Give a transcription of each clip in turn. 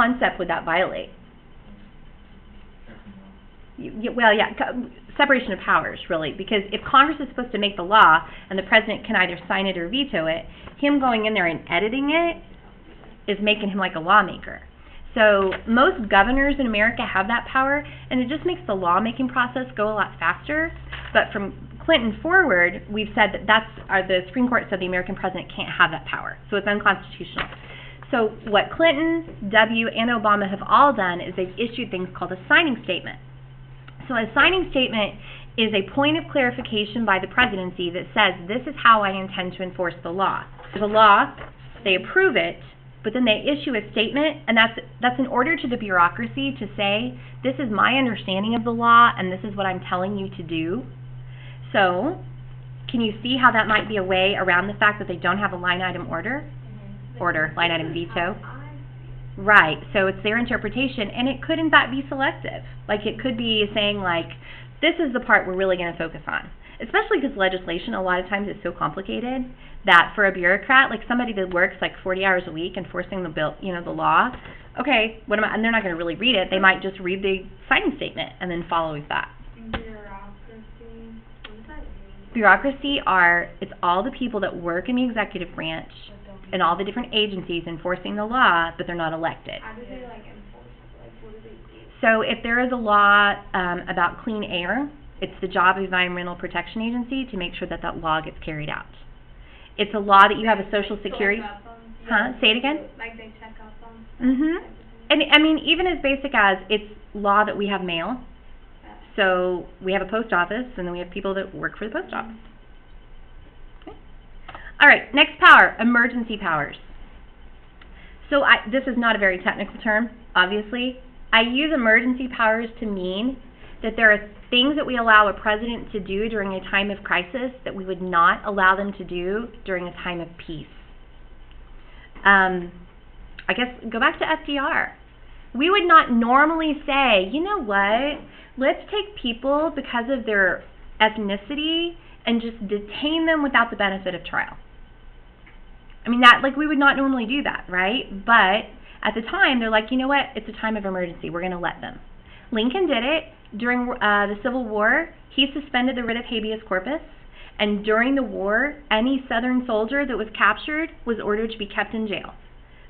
concept would that violate? Well, yeah, separation of powers, really, because if Congress is supposed to make the law and the president can either sign it or veto it, him going in there and editing it is making him like a lawmaker. So most governors in America have that power, and it just makes the lawmaking process go a lot faster. But from Clinton forward, we've said that the Supreme Court said the American president can't have that power, so it's unconstitutional. So what Clinton, W., and Obama have all done is they've issued things called a signing statement. So a signing statement is a point of clarification by the presidency that says, this is how I intend to enforce the law. The law, they approve it, but then they issue a statement, and that's an order to the bureaucracy to say, this is my understanding of the law, and this is what I'm telling you to do. So, can you see how that might be a way around the fact that they don't have a line item line item veto? Right, so it's their interpretation, and it could in fact be selective. Like, it could be saying, like, this is the part we're really going to focus on. Especially because legislation a lot of times is so complicated that for a bureaucrat, like somebody that works like 40 hours a week enforcing the bill, the law, okay, and they're not going to really read it. They might just read the signing statement and then follow with that. Bureaucracy it's all the people that work in the executive branch and all the different agencies enforcing the law, but they're not elected. How do they enforce it? What do they do? So if there is a law about clean air, it's the job of the Environmental Protection Agency to make sure that that law gets carried out. It's a law that you have a Social Security. Say it again. Like they check up on. And I mean, even as basic as it's law that we have mail. So we have a post office, and then we have people that work for the post office. Okay. All right, next power, emergency powers. So this is not a very technical term, obviously. I use emergency powers to mean that there are things that we allow a president to do during a time of crisis that we would not allow them to do during a time of peace. I guess go back to FDR. We would not normally say, you know what, let's take people because of their ethnicity and just detain them without the benefit of trial. I mean, we would not normally do that, right? But at the time, they're like, you know what, it's a time of emergency. We're going to let them. Lincoln did it. During the Civil War, he suspended the writ of habeas corpus, and during the war, any Southern soldier that was captured was ordered to be kept in jail.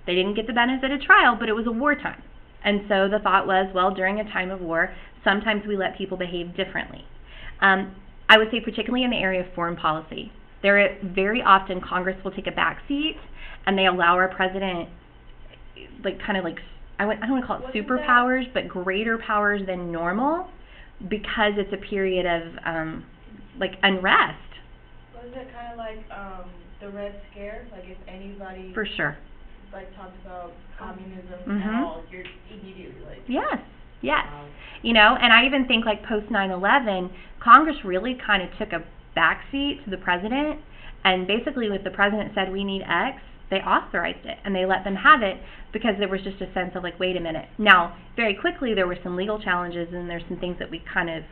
They didn't get the benefit of trial, but it was a wartime. And so the thought was, well, during a time of war, sometimes we let people behave differently. I would say particularly in the area of foreign policy. Very often Congress will take a back seat, and they allow our president, I don't want to call it superpowers, but greater powers than normal, because it's a period of unrest. Wasn't it kind of like the Red Scare? Like if anybody for sure talks about communism and all, you're immediately yes. And I even think post 9/11, Congress really kind of took a backseat to the president, and basically if the president said we need X, they authorized it, and they let them have it because there was just a sense of wait a minute. Now, very quickly there were some legal challenges, and there's some things that we kind of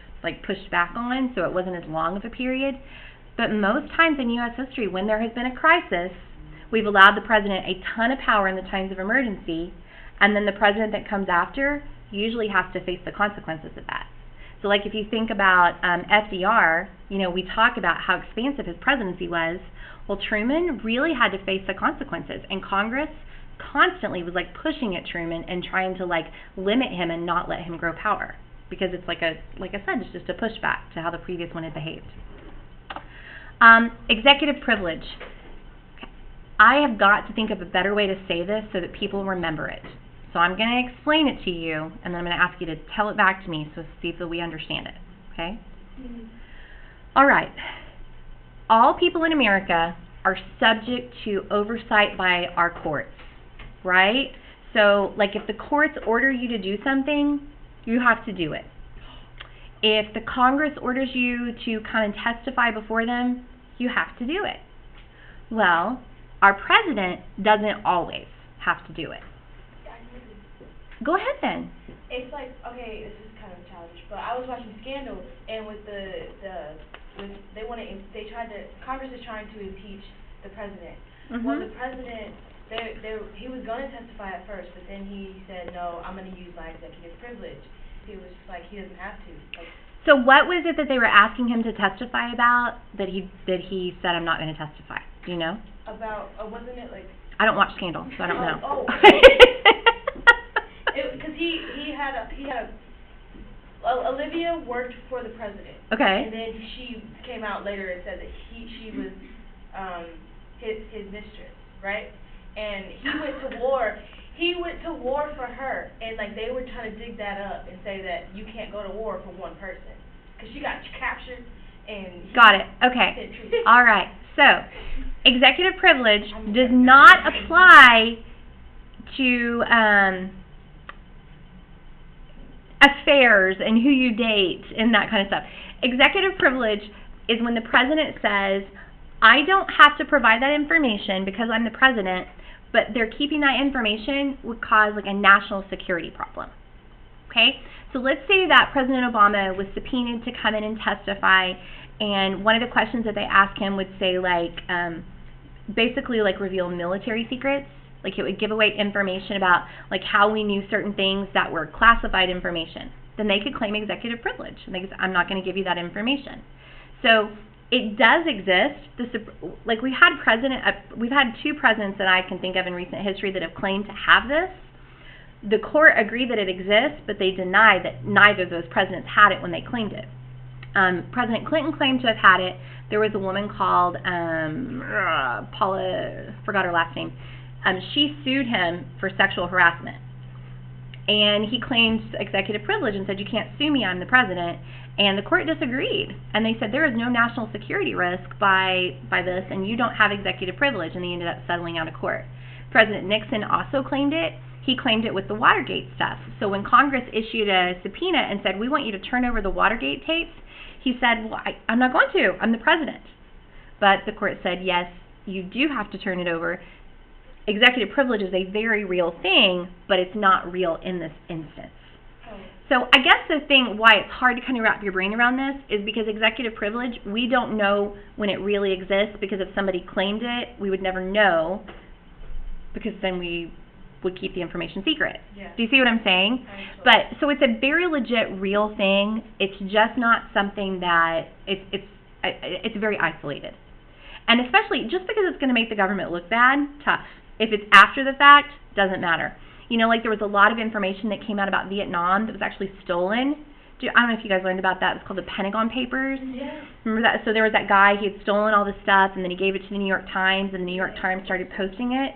pushed back on, so it wasn't as long of a period. But most times in U.S. history, when there has been a crisis, we've allowed the president a ton of power in the times of emergency, and then the president that comes after usually has to face the consequences of that. So if you think about FDR, we talk about how expansive his presidency was. Well, Truman really had to face the consequences, and Congress constantly was pushing at Truman and trying to limit him and not let him grow power, because it's like I said, it's just a pushback to how the previous one had behaved. Executive privilege. I have got to think of a better way to say this so that people remember it. So I'm going to explain it to you, and then I'm going to ask you to tell it back to me so see if we understand it. Okay? Mm-hmm. All right. All people in America are subject to oversight by our courts, right? So, if the courts order you to do something, you have to do it. If the Congress orders you to come and testify before them, you have to do it. Well, our president doesn't always have to do it. Go ahead then. It's okay, this is kind of childish, but I was watching Scandalous, and with Congress is trying to impeach the president. Mm-hmm. Well, the president he was going to testify at first, but then he said, no, I'm going to use my executive privilege. He was just like, he doesn't have to. Like, So what was it that they were asking him to testify about that he said, I'm not going to testify? Do you know? about, wasn't it like... I don't watch Scandal, so I don't know. Because he had Olivia worked for the president. Okay. And then she came out later and said that she was his mistress, right? And he went to war. He went to war for her, and like they were trying to dig that up and say that you can't go to war for one person because she got captured and. Got it. Okay. All right. So, executive privilege does not apply to affairs and who you date and that kind of stuff. Executive privilege is when the president says, I don't have to provide that information because I'm the president, but they're keeping that information would cause like a national security problem. Okay? So let's say that President Obama was subpoenaed to come in and testify, and one of the questions that they ask him would say like, basically like reveal military secrets. Like it would give away information about like how we knew certain things that were classified information. Then they could claim executive privilege. And they could say, I'm not going to give you that information. So it does exist. We've had two presidents that I can think of in recent history that have claimed to have this. The court agreed that it exists, but they deny that neither of those presidents had it when they claimed it. President Clinton claimed to have had it. There was a woman called Paula, forgot her last name. She sued him for sexual harassment. And he claimed executive privilege and said, you can't sue me, I'm the president. And the court disagreed. And they said, there is no national security risk by this, and you don't have executive privilege. And they ended up settling out of court. President Nixon also claimed it. He claimed it with the Watergate stuff. So when Congress issued a subpoena and said, we want you to turn over the Watergate tapes, he said, well, I'm not going to. I'm the president. But the court said, yes, you do have to turn it over. Executive privilege is a very real thing, but it's not real in this instance. So I guess the thing why it's hard to kind of wrap your brain around this is because executive privilege, we don't know when it really exists, because if somebody claimed it, we would never know, because then we would keep the information secret. Yeah. Do you see what I'm saying? But so it's a very legit real thing. It's just not something that it's very isolated. And especially just because it's going to make the government look bad, tough. If it's after the fact, doesn't matter. You know, like there was a lot of information that came out about Vietnam that was actually stolen. I don't know if you guys learned about that. It's called the Pentagon Papers. Yeah. Remember that? So there was that guy, he had stolen all this stuff, and then he gave it to the New York Times, and the New York Times started posting it.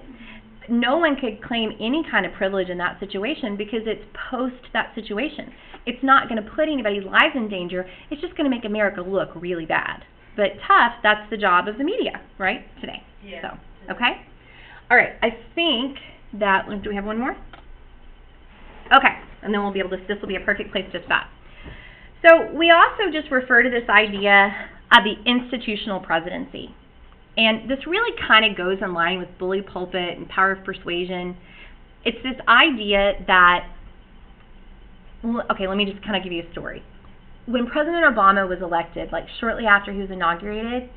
No one could claim any kind of privilege in that situation because it's post that situation. It's not going to put anybody's lives in danger. It's just going to make America look really bad. But tough, that's the job of the media, right, today. Yeah. So, okay? All right, I think that, do we have one more? Okay, and then we'll be able to, this will be a perfect place to stop. So we also just refer to this idea of the institutional presidency. And this really kind of goes in line with bully pulpit and power of persuasion. It's this idea that, okay, let me just kind of give you a story. When President Obama was elected, like shortly after he was inaugurated,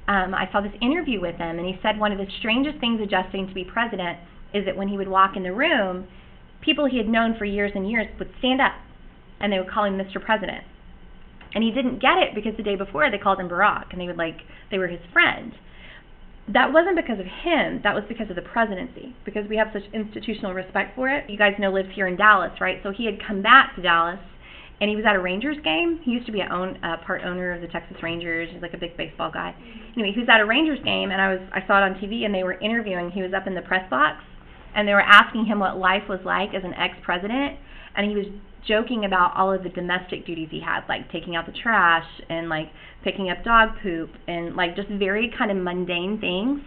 I saw this interview with him, and he said one of the strangest things adjusting to be president is that when he would walk in the room, people he had known for years and years would stand up, and they would call him Mr. President. And he didn't get it because the day before they called him Barack, and they were his friend. That wasn't because of him, that was because of the presidency, because we have such institutional respect for it. You guys know lives here in Dallas, right? So he had come back to Dallas, and he was at a Rangers game. He used to be a part owner of the Texas Rangers. He's like a big baseball guy. Anyway, he was at a Rangers game, and I saw it on TV, and they were interviewing. He was up in the press box, and they were asking him what life was like as an ex-president, and he was joking about all of the domestic duties he had, like taking out the trash and like picking up dog poop and like just very kind of mundane things.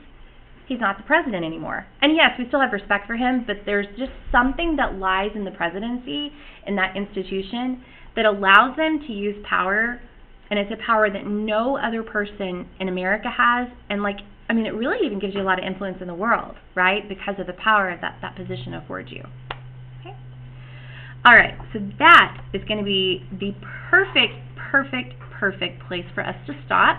He's not the president anymore. And yes, we still have respect for him, but there's just something that lies in the presidency, in that institution, that allows them to use power, and it's a power that no other person in America has, and it really even gives you a lot of influence in the world, right? Because of the power of that position affords you. Okay? All right, so that is going to be the perfect place for us to stop.